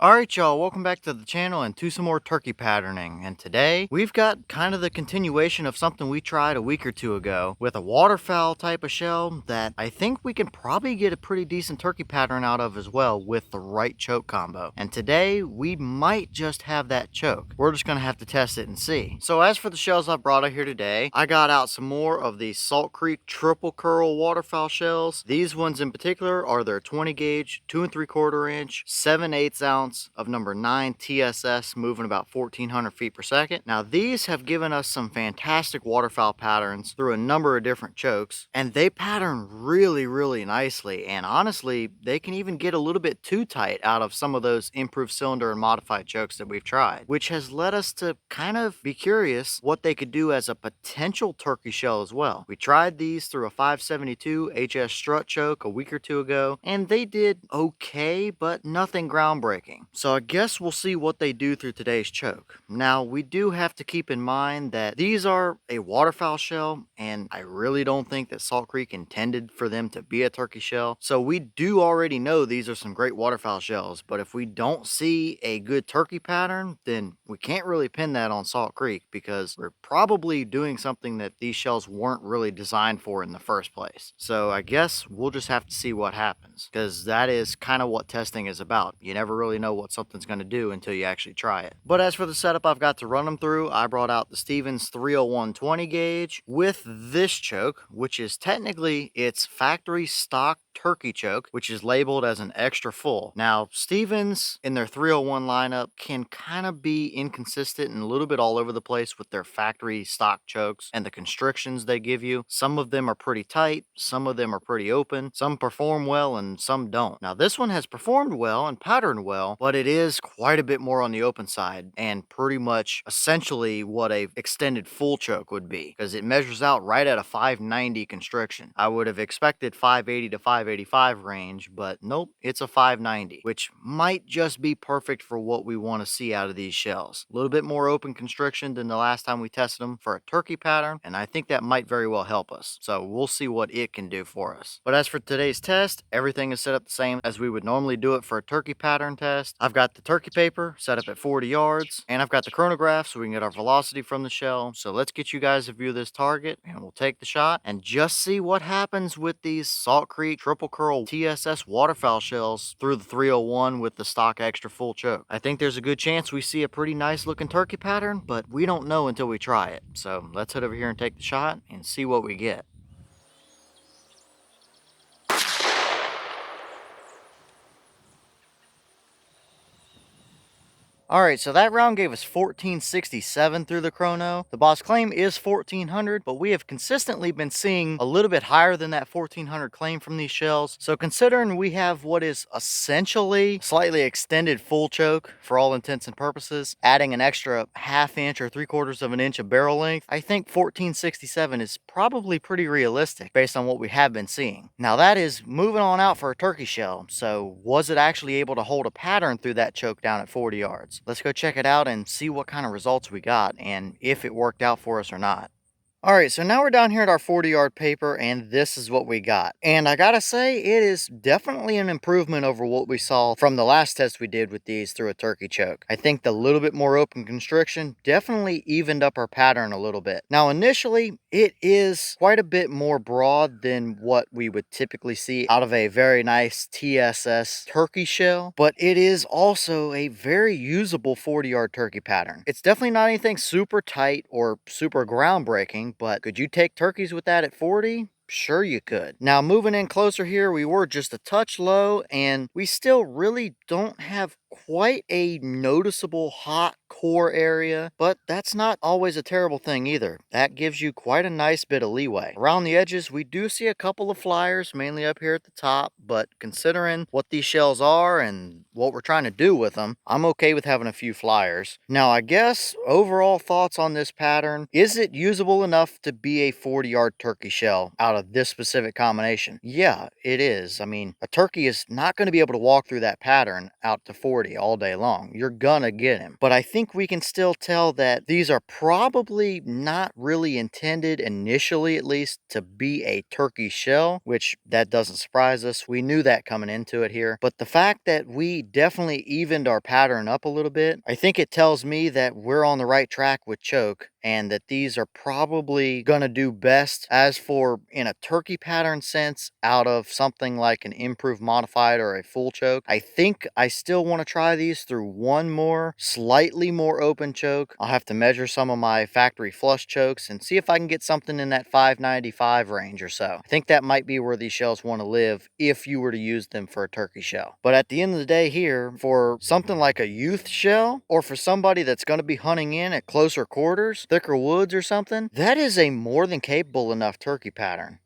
Alright y'all, welcome back to the channel and to some more turkey patterning. And today we've got kind of the continuation of something we tried a week or two ago with a waterfowl type of shell that I think we can probably get a pretty decent turkey pattern out of as well with the right choke combo. And today we might just have that choke. We're just going to have to test it and see. So as for the shells I brought out here today, I got out some more of the Salt Creek triple curl waterfowl shells. These ones in particular are their 20 gauge, 2 3/4 inch, 7/8 ounce of number 9 TSS, moving about 1400 feet per second. Now these have given us some fantastic waterfowl patterns through a number of different chokes, and they pattern really nicely, and honestly they can even get a little bit too tight out of some of those improved cylinder and modified chokes that we've tried, which has led us to kind of be curious what they could do as a potential turkey shell as well. We tried these through a 572 HS strut choke a week or two ago, and they did okay, but nothing groundbreaking. So I guess we'll see what they do through today's choke. Now we do have to keep in mind that these are a waterfowl shell, and I really don't think that Salt Creek intended for them to be a turkey shell. So we do already know these are some great waterfowl shells, but if we don't see a good turkey pattern, then we can't really pin that on Salt Creek, because we're probably doing something that these shells weren't really designed for in the first place. So I guess we'll just have to see what happens, because that is kind of what testing is about. You never really know what something's going to do until you actually try it. But as for the setup I've got to run them through, I brought out the Stevens 301 20 gauge with this choke, which is technically its factory stock turkey choke, which is labeled as an extra full. Now Stevens in their 301 lineup can kind of be inconsistent and a little bit all over the place with their factory stock chokes and the constrictions they give you. Some of them are pretty tight, some of them are pretty open, some perform well and some don't. Now this one has performed well and patterned well, but it is quite a bit more on the open side and pretty much essentially what a extended full choke would be, because it measures out right at a 590 constriction. I would have expected 580 to 585 range, but nope, it's a 590, which might just be perfect for what we want to see out of these shells. A little bit more open constriction than the last time we tested them for a turkey pattern, and I think that might very well help us. So we'll see what it can do for us. But as for today's test, everything is set up the same as we would normally do it for a turkey pattern test. I've got the turkey paper set up at 40 yards, and I've got the chronograph so we can get our velocity from the shell. So let's get you guys a view of this target, and we'll take the shot and just see what happens with these Salt Creek triple curl TSS waterfowl shells through the 301 with the stock extra full choke. I think there's a good chance we see a pretty nice looking turkey pattern, but we don't know until we try it. So let's head over here and take the shot and see what we get. Alright, so that round gave us 1467 through the chrono. The boss claim is 1400, but we have consistently been seeing a little bit higher than that 1400 claim from these shells. So considering we have what is essentially slightly extended full choke for all intents and purposes, adding an extra ½ inch or 3/4 of an inch of barrel length, I think 1467 is probably pretty realistic based on what we have been seeing. Now that is moving on out for a turkey shell, so was it actually able to hold a pattern through that choke down at 40 yards? Let's go check it out and see what kind of results we got and if it worked out for us or not. Alright, so now we're down here at our 40-yard paper, and this is what we got. And I gotta say, it is definitely an improvement over what we saw from the last test we did with these through a turkey choke. I think the little bit more open constriction definitely evened up our pattern a little bit. Now initially, it is quite a bit more broad than what we would typically see out of a very nice TSS turkey shell, but it is also a very usable 40-yard turkey pattern. It's definitely not anything super tight or super groundbreaking, but could you take turkeys with that at 40? Sure you could. Now moving in closer here, we were just a touch low, and we still really don't have quite a noticeable hot core area, but that's not always a terrible thing either. That gives you quite a nice bit of leeway. Around the edges, we do see a couple of flyers, mainly up here at the top, but considering what these shells are and what we're trying to do with them, I'm okay with having a few flyers. Now, I guess overall thoughts on this pattern, is it usable enough to be a 40-yard turkey shell out out of this specific combination. Yeah, it is. I mean, a turkey is not going to be able to walk through that pattern out to 40 all day long. You're gonna get him. But I think we can still tell that these are probably not really intended, initially at least, to be a turkey shell, which that doesn't surprise us. We knew that coming into it here. But the fact that we definitely evened our pattern up a little bit, I think it tells me that we're on the right track with choke, and that these are probably gonna do best as for in a turkey pattern sense out of something like an improved modified or a full choke. I think I still want to try these through one more slightly more open choke. I'll have to measure some of my factory flush chokes and see if I can get something in that 595 range or so. I think that might be where these shells want to live if you were to use them for a turkey shell. But at the end of the day here, for something like a youth shell, or for somebody that's going to be hunting in at closer quarters, thicker woods or something, that is a more than capable enough turkey pattern.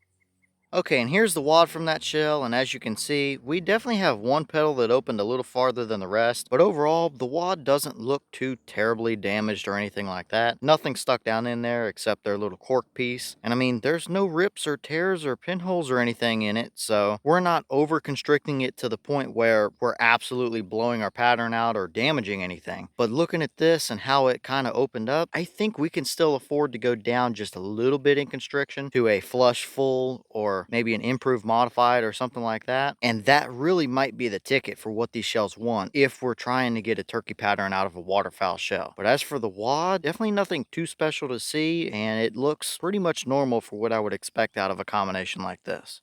Okay, and here's the wad from that shell, and as you can see, we definitely have one petal that opened a little farther than the rest, but overall, the wad doesn't look too terribly damaged or anything like that. Nothing stuck down in there except their little cork piece, and I mean, there's no rips or tears or pinholes or anything in it, so we're not over constricting it to the point where we're absolutely blowing our pattern out or damaging anything. But looking at this and how it kind of opened up, I think we can still afford to go down just a little bit in constriction to a flush full or maybe an improved modified or something like that. And that really might be the ticket for what these shells want if we're trying to get a turkey pattern out of a waterfowl shell. But as for the wad, definitely nothing too special to see, and it looks pretty much normal for what I would expect out of a combination like this.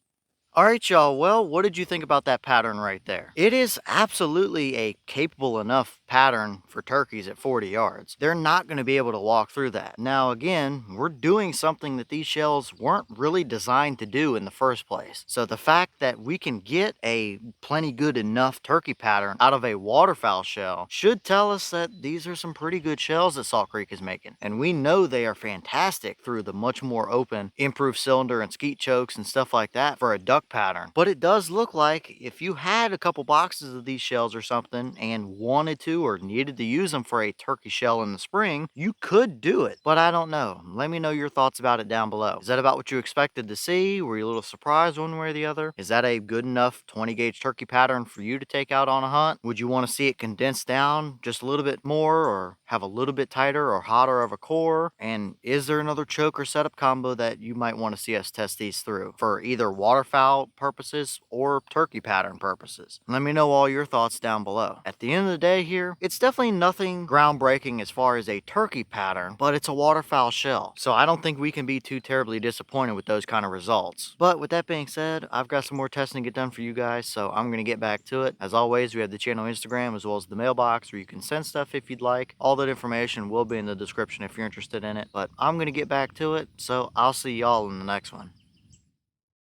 All right, y'all. Well, what did you think about that pattern right there? It is absolutely a capable enough pattern for turkeys at 40 yards. They're not going to be able to walk through that. Now, again, we're doing something that these shells weren't really designed to do in the first place. So the fact that we can get a plenty good enough turkey pattern out of a waterfowl shell should tell us that these are some pretty good shells that Salt Creek is making. And we know they are fantastic through the much more open improved cylinder and skeet chokes and stuff like that for a duck pattern. But it does look like if you had a couple boxes of these shells or something and wanted to or needed to use them for a turkey shell in the spring, you could do it. But I don't know. Let me know your thoughts about it down below. Is that about what you expected to see? Were you a little surprised one way or the other? Is that a good enough 20 gauge turkey pattern for you to take out on a hunt? Would you want to see it condensed down just a little bit more, or have a little bit tighter or hotter of a core? And is there another choke or setup combo that you might want to see us test these through for either waterfowl purposes or turkey pattern purposes? Let me know all your thoughts down below. At the end of the day here, it's definitely nothing groundbreaking as far as a turkey pattern, but it's a waterfowl shell. So I don't think we can be too terribly disappointed with those kind of results. But with that being said, I've got some more testing to get done for you guys, so I'm going to get back to it. As always, we have the channel Instagram as well as the mailbox where you can send stuff if you'd like. All that information will be in the description if you're interested in it. But I'm going to get back to it, so I'll see y'all in the next one.